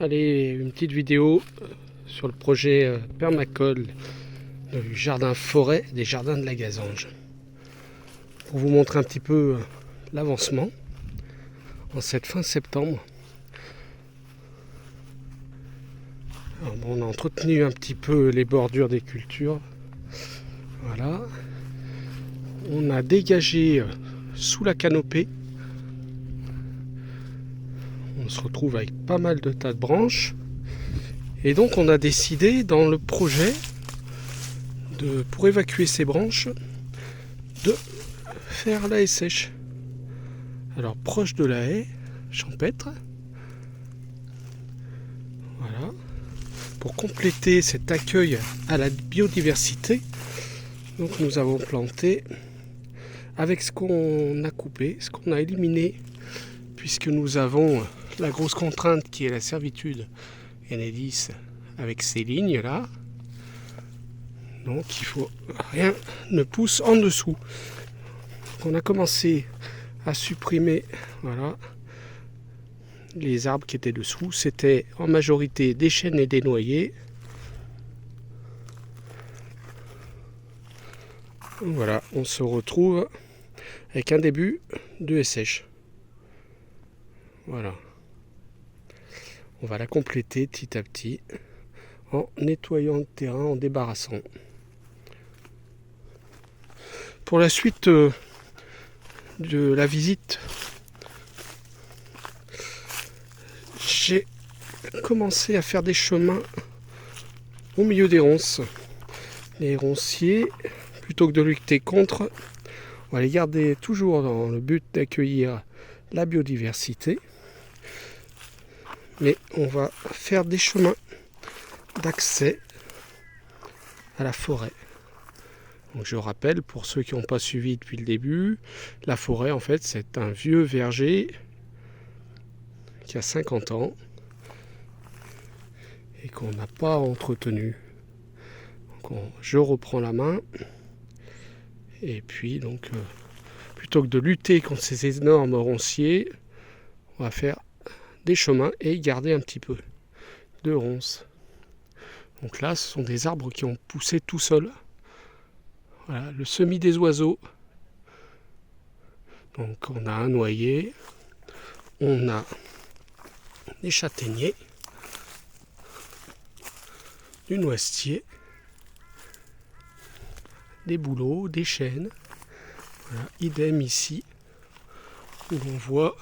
Allez, une petite vidéo sur le projet permacole du jardin forêt des jardins de la Gazange. Pour vous montrer un petit peu l'avancement en cette fin septembre. Alors bon, on a entretenu un petit peu les bordures des cultures. Voilà. On a dégagé sous la canopée. On se retrouve avec pas mal de tas de branches. Et donc on a décidé dans le projet, pour évacuer ces branches, de faire la haie sèche. Alors proche de la haie champêtre. Voilà. Pour compléter cet accueil à la biodiversité, donc nous avons planté avec ce qu'on a coupé, ce qu'on a éliminé, puisque nous avons la grosse contrainte qui est la servitude Enedis avec ces lignes là. Donc il faut rien ne pousse en dessous. Donc on a commencé à supprimer voilà, les arbres qui étaient dessous. C'était en majorité des chênes et des noyers. Voilà, on se retrouve avec un début de haie sèche. Voilà. On va la compléter petit à petit en nettoyant le terrain, en débarrassant. Pour la suite de la visite, j'ai commencé à faire des chemins au milieu des ronces. Les ronciers, plutôt que de lutter contre, on va les garder toujours dans le but d'accueillir la biodiversité. Mais on va faire des chemins d'accès à la forêt. Donc je rappelle, pour ceux qui n'ont pas suivi depuis le début, la forêt en fait c'est un vieux verger qui a 50 ans et qu'on n'a pas entretenu. Donc je reprends la main et puis donc plutôt que de lutter contre ces énormes ronciers, on va faire des chemins et garder un petit peu de ronces. Donc là ce sont des arbres qui ont poussé tout seuls. Voilà, le semis des oiseaux. Donc on a un noyer, on a des châtaigniers, du noisetier, des bouleaux, des chênes. Voilà, idem ici où l'on voit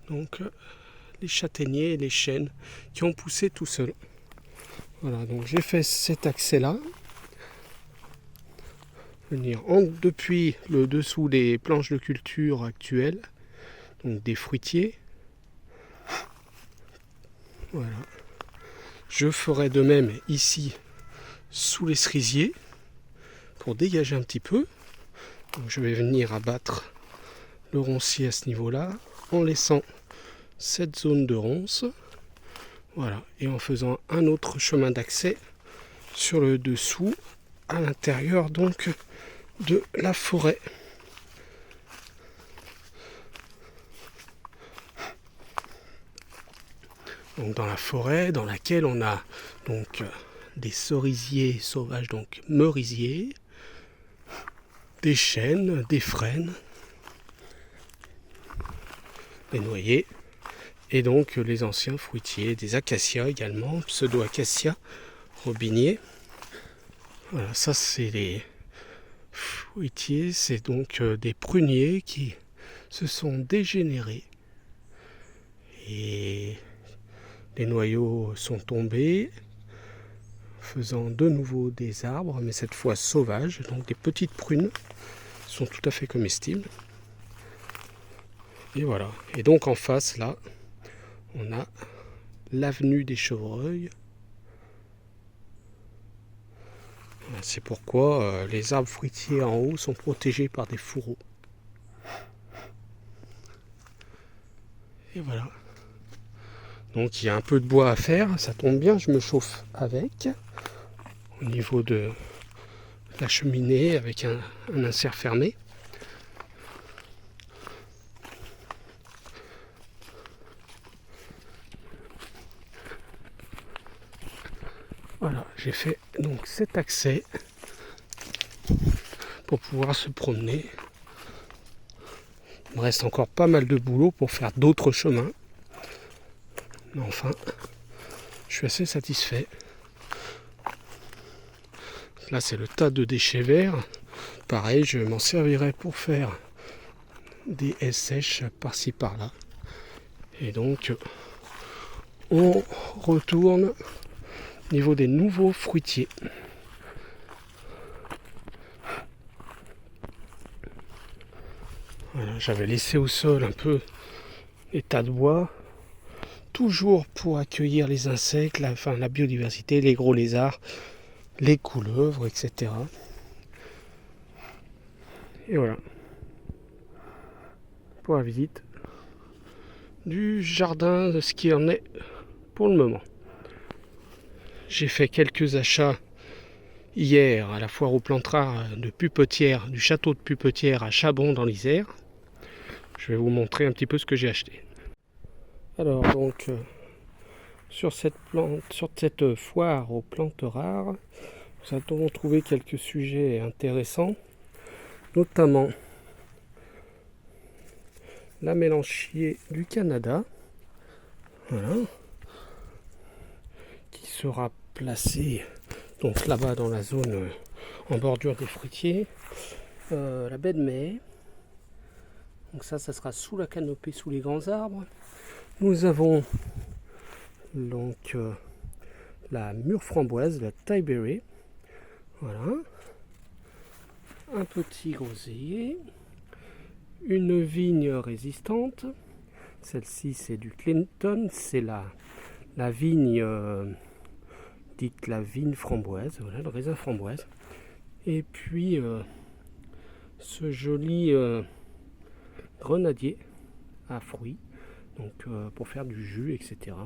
donc les châtaigniers et les chênes qui ont poussé tout seuls. Voilà, donc j'ai fait cet accès là. Venir depuis le dessous des planches de culture actuelles, donc des fruitiers. Voilà. Je ferai de même ici sous les cerisiers pour dégager un petit peu. Donc je vais venir abattre le roncier à ce niveau-là en laissant cette zone de ronce. Voilà, et en faisant un autre chemin d'accès sur le dessous à l'intérieur donc de la forêt. Donc dans la forêt dans laquelle on a donc des cerisiers sauvages, donc merisiers, des chênes, des frênes, des noyers, et donc les anciens fruitiers, des acacias également, pseudo-acacia, robinier. Voilà, ça c'est les fruitiers, c'est donc des pruniers qui se sont dégénérés. Et les noyaux sont tombés, faisant de nouveau des arbres, mais cette fois sauvages, donc des petites prunes, sont tout à fait comestibles. Et voilà. Et donc en face, là, on a l'avenue des chevreuils. C'est pourquoi les arbres fruitiers en haut sont protégés par des fourreaux. Et voilà. Donc il y a un peu de bois à faire, ça tombe bien, je me chauffe avec. Au niveau de la cheminée avec un insert fermé. Voilà, j'ai fait donc cet accès pour pouvoir se promener. Il me reste encore pas mal de boulot pour faire d'autres chemins. Mais enfin, je suis assez satisfait. Là, c'est le tas de déchets verts. Pareil, je m'en servirai pour faire des haies sèches par-ci par-là. Et donc, on retourne au niveau des nouveaux fruitiers. Voilà, j'avais laissé au sol un peu les tas de bois, toujours pour accueillir les insectes, la biodiversité, les gros lézards, les couleuvres, etc. Et voilà, pour la visite du jardin de ce qui en est pour le moment. J'ai fait quelques achats hier à la foire aux plantes rares de Pupetière, du château de Pupetière à Chabon dans l'Isère. Je vais vous montrer un petit peu ce que j'ai acheté. Alors donc sur cette foire aux plantes rares, nous avons trouvé quelques sujets intéressants, notamment la mélanchier du Canada, voilà, qui sera placée donc là-bas dans la zone en bordure des fruitiers. La baie de mai, donc ça sera sous la canopée, sous les grands arbres. Nous avons donc la mûre framboise, la Tieberry, voilà, un petit groseillier, une vigne résistante. Celle-ci c'est du Clinton, c'est la vigne dite la vigne framboise, voilà, le raisin framboise. Et puis ce joli grenadier à fruits, donc pour faire du jus, etc.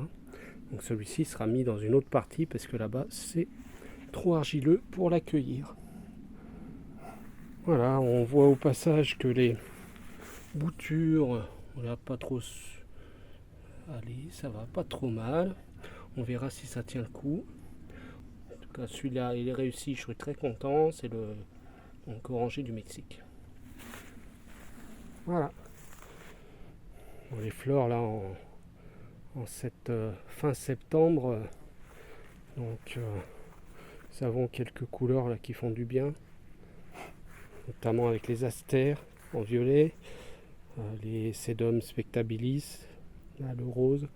Donc celui-ci sera mis dans une autre partie parce que là-bas c'est trop argileux pour l'accueillir. Voilà, on voit au passage que les boutures, on n'a pas trop. Allez, ça va pas trop mal. On verra si ça tient le coup. En tout cas, celui-là, il est réussi, je suis très content. C'est le oranger du Mexique. Voilà. Bon, les fleurs là en cette fin septembre, donc nous avons quelques couleurs là qui font du bien, notamment avec les astères en violet, les sedum spectabilis, là, le rose,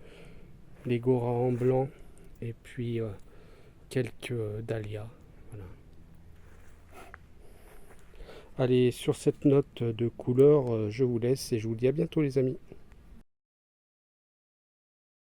les goras en blanc et puis quelques dahlias. Voilà. Allez, sur cette note de couleur, je vous laisse et je vous dis à bientôt les amis.